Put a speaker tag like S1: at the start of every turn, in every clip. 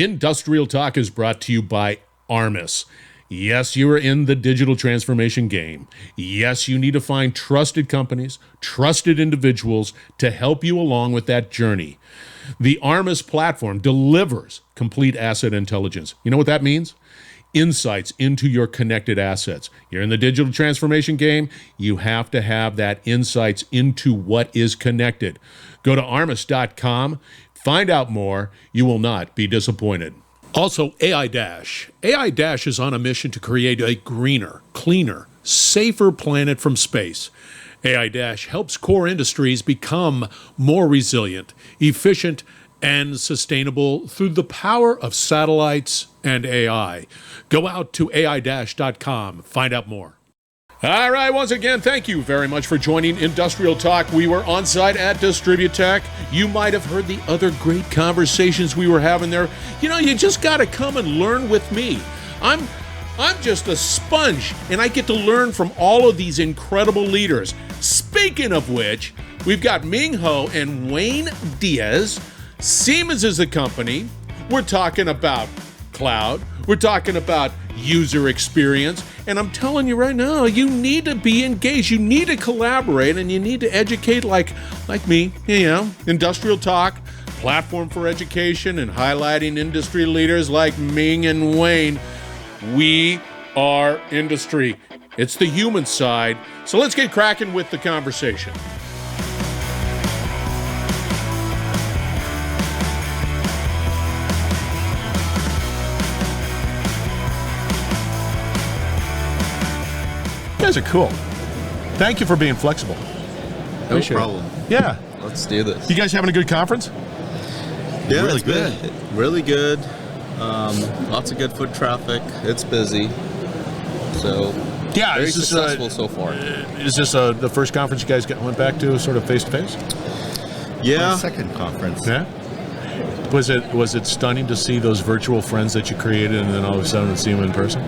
S1: Industrial Talk is brought to you by Armis. Yes, you are in the digital transformation game. Yes, you need to find trusted companies, trusted individuals to help you along with that journey. The Armis platform delivers complete asset intelligence. You know what that means? Insights into your connected assets. You're in the digital transformation game, you have to have that insights into what is connected. Go to armis.com, find out more. You will not be disappointed. Also, AI Dash. AI Dash is on a mission to create a greener, cleaner, safer planet from space. AI Dash helps core industries become more resilient, efficient, and sustainable through the power of satellites and AI. Go out to ai-dash.com. Find out more. All right, once again, thank you very much for joining Industrial Talk. We were on site at Distributech. You might have heard the other great conversations we were having there. You know, you just got to come and learn with me. I'm just a sponge, and I get to learn from all of these incredible leaders. Speaking of which, we've got Ming Ho and Wayne Diaz. Siemens is the company. We're talking about cloud. We're talking about user experience. And I'm telling you right now, you need to be engaged. You need to collaborate, and you need to educate like me, Industrial Talk, platform for education and highlighting industry leaders like Ming and Wayne. We are industry. It's the human side. So let's get cracking with the conversation. You guys are cool. Thank you for being flexible.
S2: No problem.
S1: Yeah.
S2: Let's do this.
S1: You guys having a good conference?
S2: Yeah,
S1: really
S2: it's
S1: good.
S2: Been really good. Lots of good foot traffic. It's busy. So,
S1: yeah,
S2: very successful so far.
S1: Is this the first conference you guys went back to sort of face-to-face?
S2: Yeah.
S3: My second conference.
S1: Yeah. Was it stunning to see those virtual friends that you created and then all of a sudden see them in person?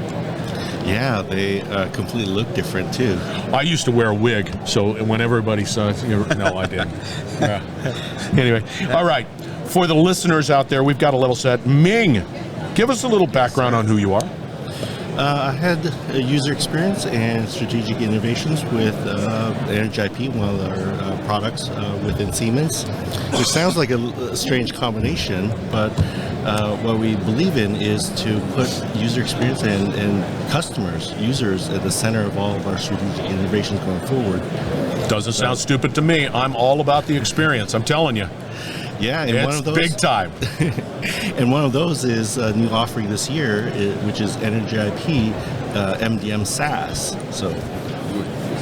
S3: Yeah, they completely look different too.
S1: I used to wear a wig, so when everybody saw it, no, I didn't. Yeah. Anyway, all right. For the listeners out there, we've got a level set. Ming, give us a little background on who you are.
S3: I had a user experience and strategic innovations with Energy IP, one of our products within Siemens, which sounds like a strange combination, but what we believe in is to put user experience and customers, users, at the center of all of our strategic innovations going forward.
S1: Doesn't sound stupid to me. I'm all about the experience, I'm telling you.
S3: Yeah, and
S1: it's
S3: one of those,
S1: big time.
S3: And one of those is a new offering this year, which is Energy IP MDM SaaS. So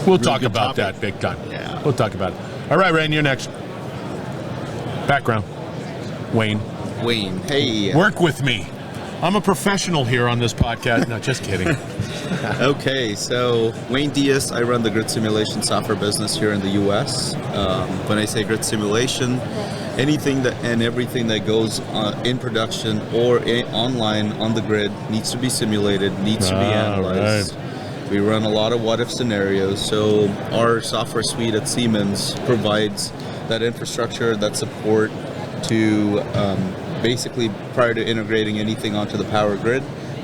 S1: we'll talk about that big time.
S3: Yeah,
S1: we'll talk about it. All right, Rain, you're next. Background. Wayne.
S2: Hey.
S1: Work with me. I'm a professional here on this podcast. No, just kidding.
S2: Okay, so Wayne Diaz, I run the grid simulation software business here in the U.S. When I say grid simulation, anything and everything that goes in production or online on the grid needs to be simulated, needs to be analyzed. Right. We run a lot of what-if scenarios, so our software suite at Siemens provides that infrastructure, that support to basically, prior to integrating anything onto the power grid,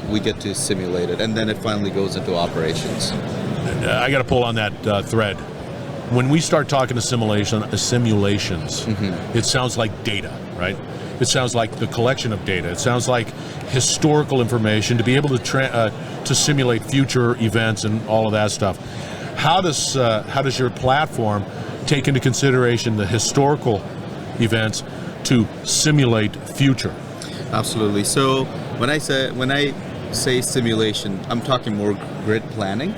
S2: we get to simulate it, and then it finally goes into operations.
S1: I got to pull on that thread. When we start talking to simulations, It sounds like data, right? It sounds like the collection of data. It sounds like historical information to be able to simulate future events and all of that stuff. How does your platform take into consideration the historical events to simulate future?
S2: Absolutely. So when I say simulation, I'm talking more grid planning.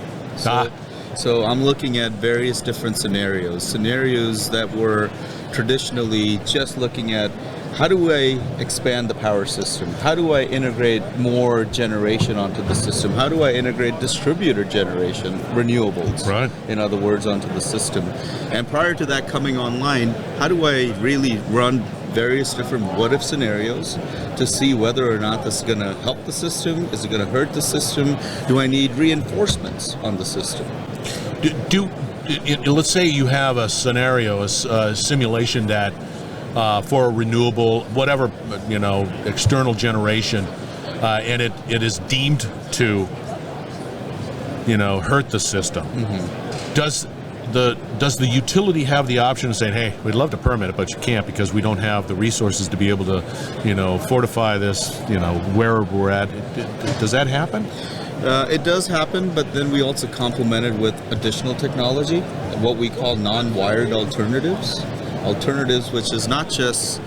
S2: So I'm looking at various different scenarios that were traditionally just looking at how do I expand the power system? How do I integrate more generation onto the system? How do I integrate distributor generation, renewables,
S1: right,
S2: in other words, onto the system? And prior to that coming online, how do I really run various different what-if scenarios to see whether or not this is going to help the system? Is it going to hurt the system? Do I need reinforcements on the system?
S1: Let's say you have a scenario, a simulation that for a renewable, whatever, external generation, and it is deemed to, hurt the system. Does the utility have the option of saying, hey, we'd love to permit it, but you can't because we don't have the resources to be able to, fortify this, where we're at? Does that happen?
S2: It does happen, but then we also complement it with additional technology, what we call non-wired alternatives. Alternatives, which is not just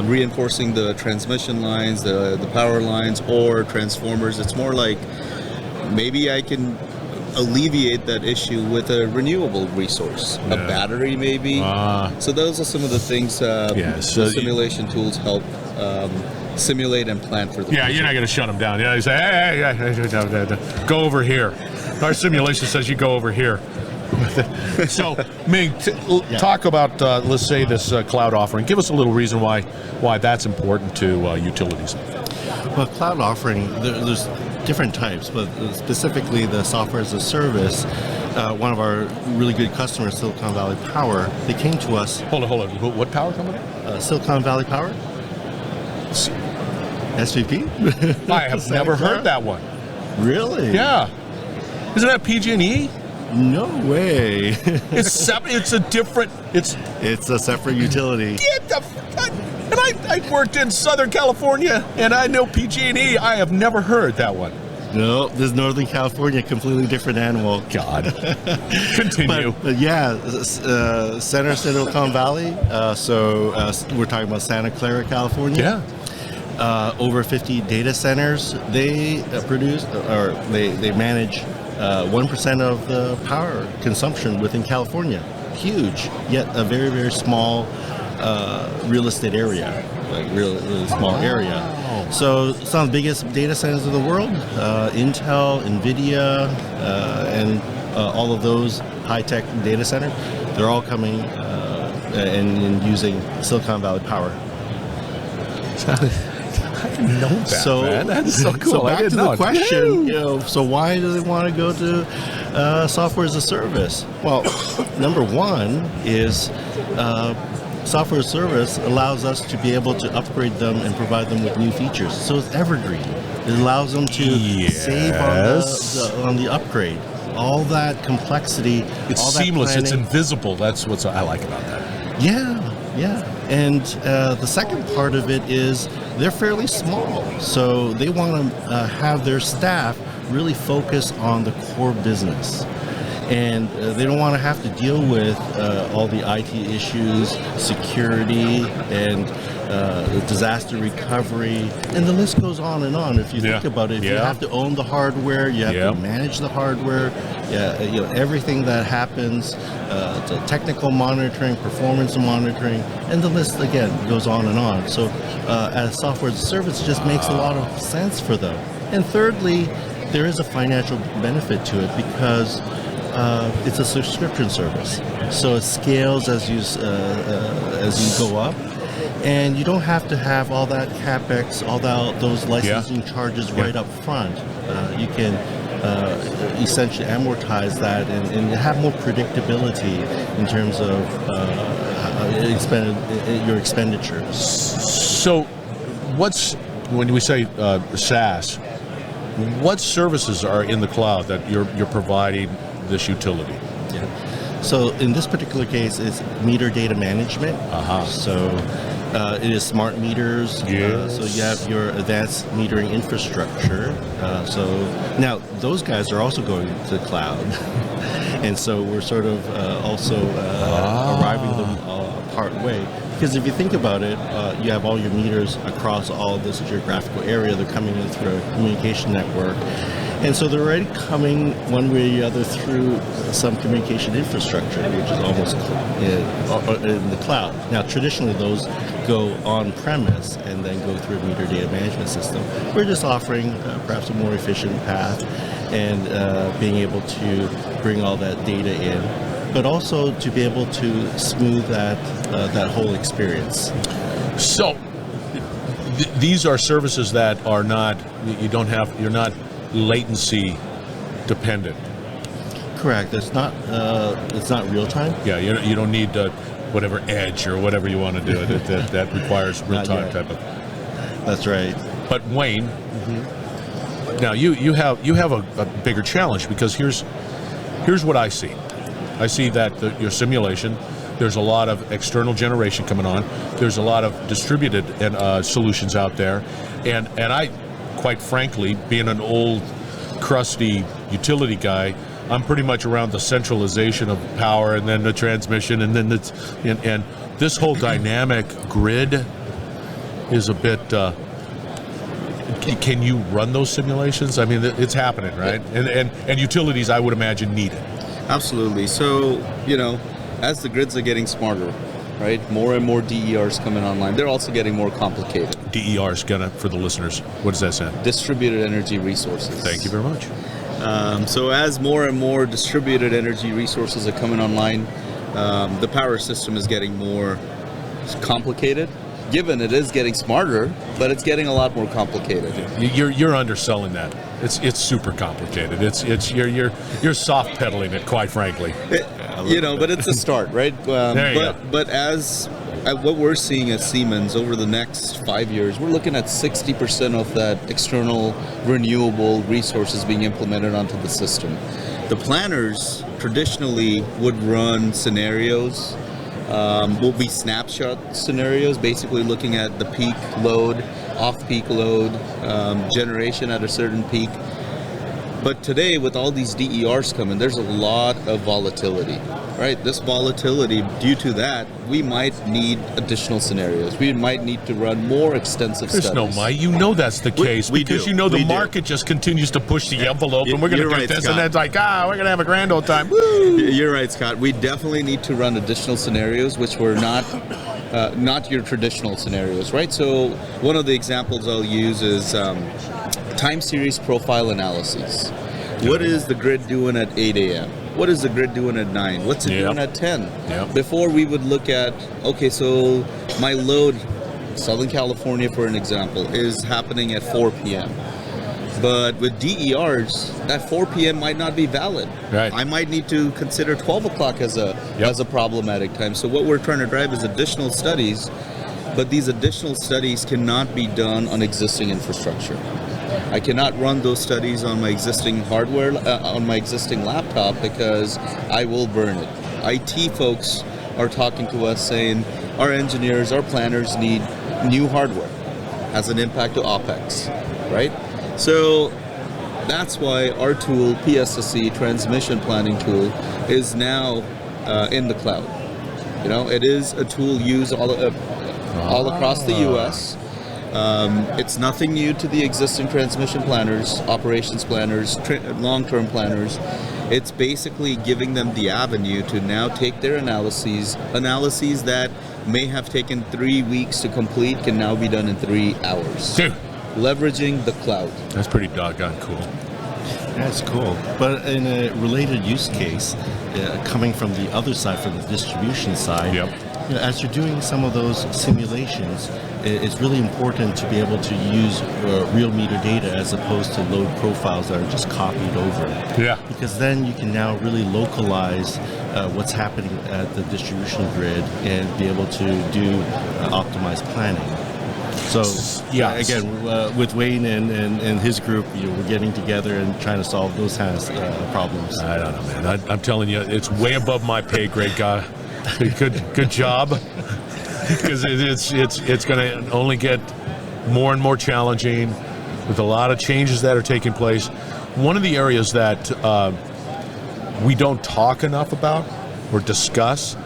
S2: reinforcing the transmission lines, the power lines, or transformers. It's more like maybe I can alleviate that issue with a renewable resource, a battery maybe. So those are some of the things the simulation tools help simulate and plan for.
S1: You're not going to shut them down. You say, hey, go over here. Our simulation says you go over here. So, Ming, talk about, let's say, this cloud offering. Give us a little reason why that's important to utilities.
S3: Well, cloud offering, there's different types, but specifically the software as a service. One of our really good customers, Silicon Valley Power, they came to us.
S1: Hold on. What power company?
S3: Silicon Valley Power. SVP?
S1: I have never heard that one.
S3: Really?
S1: Yeah. Isn't that PG&E?
S3: No way.
S1: It's a different. It's
S3: a separate utility.
S1: And I worked in Southern California, and I know PG&E. I have never heard that one.
S3: No, this is Northern California, completely different animal.
S1: God. Continue.
S3: But Center Silicon Valley. We're talking about Santa Clara, California.
S1: Yeah.
S3: Over 50 data centers. They produce, or they manage 1% of the power consumption within California. Huge, yet a very, very small real estate area, like really small area. So some of the biggest data centers in the world, Intel, NVIDIA, and all of those high-tech data centers, they're all coming and using Silicon Valley Power.
S1: I didn't know that, man. That's so cool.
S3: So back to the question, so why do they want to go to software as a service? Well, number one is software as a service allows us to be able to upgrade them and provide them with new features. So it's evergreen. It allows them to save on the upgrade. All that complexity.
S1: It's
S3: all
S1: seamless.
S3: That
S1: it's invisible. That's what I like about that.
S3: Yeah. And the second part of it is they're fairly small. So they want to have their staff really focus on the core business. And they don't want to have to deal with all the IT issues, security, and disaster recovery, and the list goes on and on. If you think about it, if you have to own the hardware, you have to manage the hardware, everything that happens, the technical monitoring, performance monitoring, and the list again goes on and on. So as software as a service, it just makes a lot of sense for them. And thirdly, there is a financial benefit to it because it's a subscription service, so it scales as you go up, and you don't have to have all that capex, all those licensing charges right up front. You can essentially amortize that and have more predictability in terms of your expenditures.
S1: So, when we say SaaS, what services are in the cloud that you're providing this utility?
S3: So in this particular case, it's meter data management. So it is smart meters. So you have your advanced metering infrastructure. So now those guys are also going to the cloud, and so we're sort of also arriving them part way. Because if you think about it, you have all your meters across all this geographical area. They're coming in through a communication network. And so they're already coming one way or the other through some communication infrastructure, which is almost in the cloud. Now, traditionally, those go on-premise and then go through a meter data management system. We're just offering perhaps a more efficient path and being able to bring all that data in, but also to be able to smooth that whole experience.
S1: So, these are services that are not, you're not latency dependent.
S3: Correct. It's not real time.
S1: Yeah, you don't need whatever edge or whatever you want to do it that requires real time
S3: yet.
S1: type of.
S3: That's right.
S1: But Wayne, now you have a bigger challenge, because here's what I see. I see that your simulation, there's a lot of external generation coming on. There's a lot of distributed solutions out there, and I, quite frankly, being an old, crusty utility guy, I'm pretty much around the centralization of power, and then the transmission, and then and this whole dynamic grid is a bit. Can you run those simulations? I mean, it's happening, right? And utilities, I would imagine, need it.
S2: Absolutely. So, as the grids are getting smarter, right, more and more DERs coming online, they're also getting more complicated.
S1: DERs, for the listeners, what does that stand?
S2: Distributed energy resources.
S1: Thank you very much.
S2: So as more and more distributed energy resources are coming online, the power system is getting more complicated. Given it is getting smarter, but it's getting a lot more complicated.
S1: You're underselling that. It's super complicated. You're soft pedaling it, quite frankly.
S2: But it's a start, right?
S1: There you go.
S2: But as what we're seeing at Siemens over the next 5 years, we're looking at 60% of that external renewable resources being implemented onto the system. The planners traditionally would run scenarios. Will be snapshot scenarios, basically looking at the peak load, off-peak load, generation at a certain peak. But today, with all these DERs coming, there's a lot of volatility, right? This volatility, due to that, we might need additional scenarios. We might need to run more extensive studies.
S1: There's no might. You know that's the case, because
S2: do.
S1: the market just continues to push the envelope, and we're going to do
S2: right,
S1: this,
S2: Scott.
S1: and then it's like, we're going to have a grand old time. Woo!
S2: You're right, Scott. We definitely need to run additional scenarios, which were not your traditional scenarios, right? So one of the examples I'll use is time series profile analysis. What is the grid doing at 8 a.m.? What is the grid doing at 9? What's it doing at 10?
S1: Yep.
S2: Before we would look at, okay, so my load, Southern California for an example, is happening at 4 p.m. But with DERs, that 4 p.m. might not be valid.
S1: Right.
S2: I might need to consider 12 o'clock as a problematic time. So what we're trying to drive is additional studies, but these additional studies cannot be done on existing infrastructure. I cannot run those studies on my existing hardware, on my existing laptop, because I will burn it. IT folks are talking to us saying our engineers, our planners need new hardware. Has an impact to OpEx, right? So that's why our tool, PSSC, Transmission Planning Tool, is now in the cloud. It is a tool used all across the U.S. It's nothing new to the existing transmission planners, operations planners, long-term planners. It's basically giving them the avenue to now take their analyses that may have taken 3 weeks to complete can now be done in 3 hours.
S1: Dude.
S2: Leveraging the cloud.
S1: That's pretty doggone cool.
S3: That's cool. But in a related use case, coming from the other side, from the distribution side, as you're doing some of those simulations, it's really important to be able to use real meter data as opposed to load profiles that are just copied over.
S1: Yeah.
S3: Because then you can now really localize what's happening at the distribution grid and be able to do optimized planning. So, again, with Wayne and his group, we're getting together and trying to solve those kind of problems.
S1: I don't know, man. I'm telling you, it's way above my pay grade, guy. Good job. Because it's going to only get more and more challenging with a lot of changes that are taking place. One of the areas that we don't talk enough about or discuss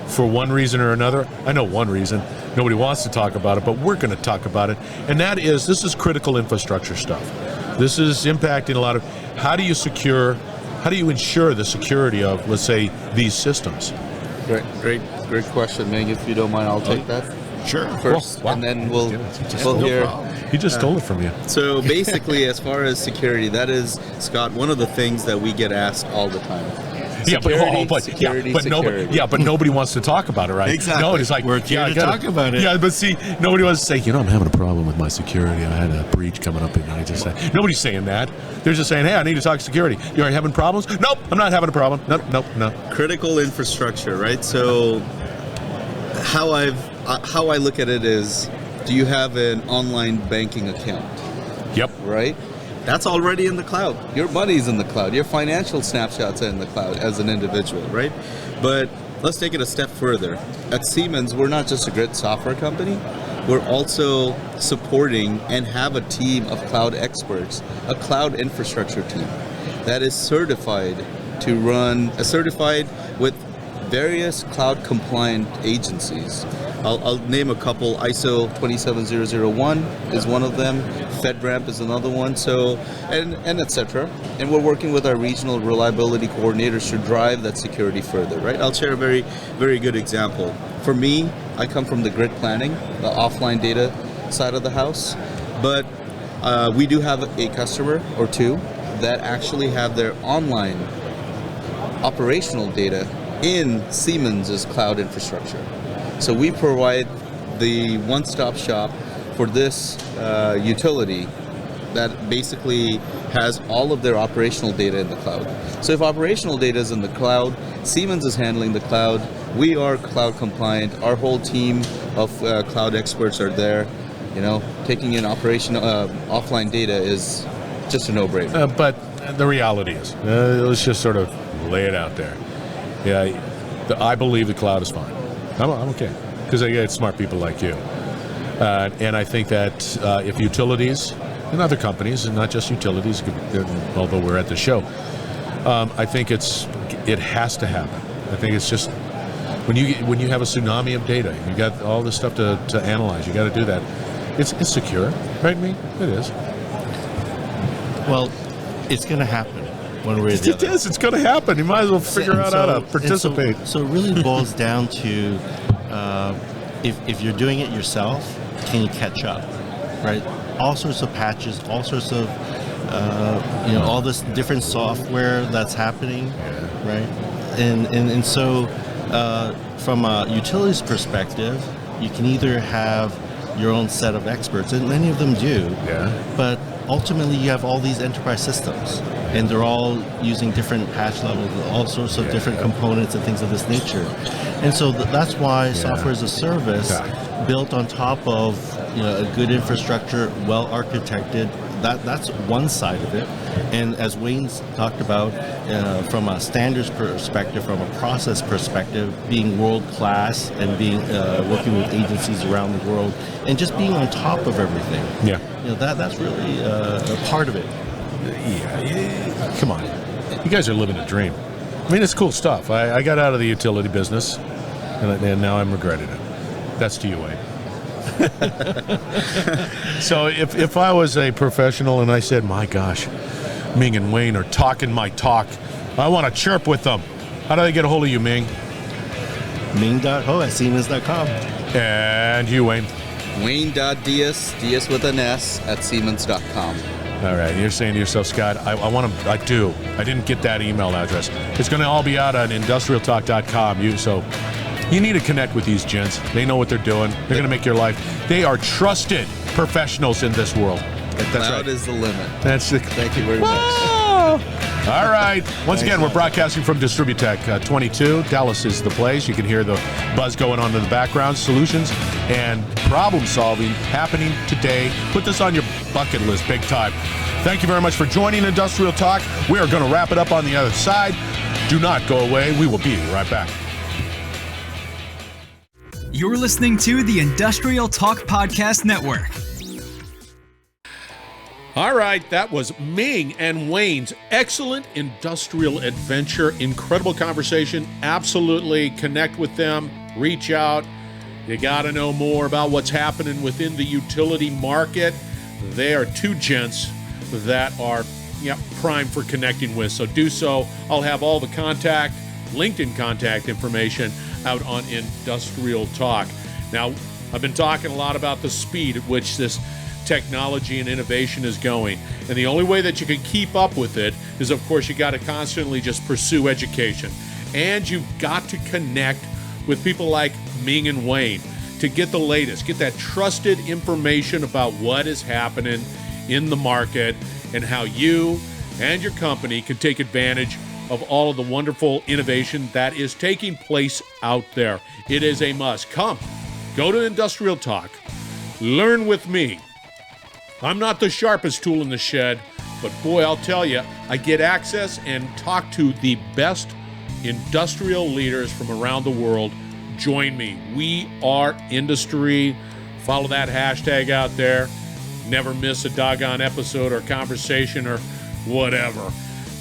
S1: for one reason or another, I know one reason, nobody wants to talk about it, but we're going to talk about it, and this is critical infrastructure stuff. This is impacting a lot of, how do you ensure the security of, let's say, these systems?
S2: Great question, Ming. If you don't mind, I'll take that.
S3: Sure.
S2: First, and then we'll hear.
S1: He just stole it from you.
S2: So basically, as far as security, that is, Scott, one of the things that we get asked all the time.
S1: But nobody wants to talk about it, right?
S2: Exactly.
S1: No, it's like,
S3: we're here to talk about it.
S1: Yeah, but see, nobody wants to say, I'm having a problem with my security. I had a breach coming up, and I just say, nobody's saying that. They're just saying, hey, I need to talk security. You're having problems? Nope, I'm not having a problem. Nope.
S2: Critical infrastructure, right? So how I look at it is, do you have an online banking account?
S1: Yep.
S2: Right? That's already in the cloud. Your money's in the cloud. Your financial snapshots are in the cloud as an individual, right? But let's take it a step further. At Siemens, we're not just a grid software company. We're also supporting and have a team of cloud experts, a cloud infrastructure team that is certified with various cloud compliant agencies. I'll name a couple. ISO 27001 is one of them. FedRAMP is another one. So, and etc. And we're working with our regional reliability coordinators to drive that security further, right? I'll share a very, very good example. For me, I come from the grid planning, the offline data side of the house, but we do have a customer or two that actually have their online operational data in Siemens' cloud infrastructure. So we provide the one-stop shop for this utility that basically has all of their operational data in the cloud. So if operational data is in the cloud, Siemens is handling the cloud, we are cloud compliant, our whole team of cloud experts are there, taking in offline data is just a no-brainer.
S1: But the reality is, let's just sort of lay it out there. Yeah, I believe the cloud is fine. I'm okay, because I get smart people like you. And I think that if utilities and other companies, and not just utilities, although we're at the show, I think it has to happen. I think it's just, when you have a tsunami of data, you got all this stuff to analyze, you got to do that. It's secure, right, Ming? It is.
S3: Well, it's going to happen. One way or the other.
S1: It is. It's going to happen. You might as well figure out how to participate.
S3: So it really boils down to if you're doing it yourself, can you catch up, right? All sorts of patches, all sorts of all this different software that's happening, right? And so from a utilities perspective, you can either have your own set of experts, and many of them do.
S1: Yeah.
S3: But ultimately, you have all these enterprise systems, and they're all using different patch levels, all sorts of different components and things of this nature. And so that's why software as a service, built on top of a good infrastructure, well architected, that's one side of it. And as Wayne's talked about, from a standards perspective, from a process perspective, being world class and being working with agencies around the world, and just being on top of everything.
S1: Yeah,
S3: that's really a part of it.
S1: Yeah, come on, you guys are living a dream. I mean, it's cool stuff. I got out of the utility business, and now I'm regretting it. That's to you, Wayne. So if I was a professional and I said, my gosh, Ming and Wayne are talking my talk, I want to chirp with them, how do they get a hold of you, Ming?
S3: Ming.ho@siemens.com.
S1: And you, Wayne?
S2: Wayne.diaz, Diaz with an S, at Siemens.com.
S1: All right, you're saying to yourself, Scott, I didn't get that email address. It's going to all be out on industrialtalk.com. So you need to connect with these gents. They know what they're doing. They're going to make your life. They are trusted professionals in this world.
S2: The cloud is the limit.
S1: Thank
S2: you very much.
S1: All right. Once again, we're broadcasting from Distributech 22. Dallas is the place. You can hear the buzz going on in the background. Solutions and problem solving happening today. Put this on your bucket list big time. Thank you very much for joining Industrial Talk. We are going to wrap it up on the other side. Do not go away. We will be right back.
S4: You're listening to the Industrial Talk Podcast Network.
S1: All right, that was Ming and Wayne's excellent industrial adventure. Incredible conversation. Absolutely connect with them. Reach out. You got to know more about what's happening within the utility market. They are two gents that are prime for connecting with. So do so. I'll have all the LinkedIn contact information out on Industrial Talk. Now, I've been talking a lot about the speed at which this technology and innovation is going. And the only way that you can keep up with it is, of course, you got to constantly just pursue education. And you've got to connect with people like Ming and Wayne to get the latest, get that trusted information about what is happening in the market and how you and your company can take advantage of all of the wonderful innovation that is taking place out there. It is a must. Come, go to Industrial Talk. Learn with me. I'm not the sharpest tool in the shed, but boy, I'll tell you, I get access and talk to the best industrial leaders from around the world. Join me. We are industry. Follow that hashtag out there. Never miss a doggone episode or conversation or whatever.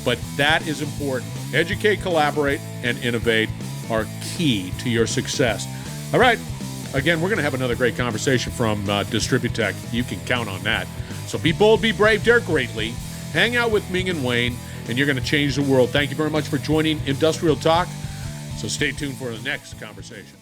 S1: But that is important. Educate, collaborate, and innovate are key to your success. All right. Again, we're going to have another great conversation from Distributech. You can count on that. So be bold, be brave, dare greatly. Hang out with Ming and Wayne, and you're going to change the world. Thank you very much for joining Industrial Talk. So stay tuned for the next conversation.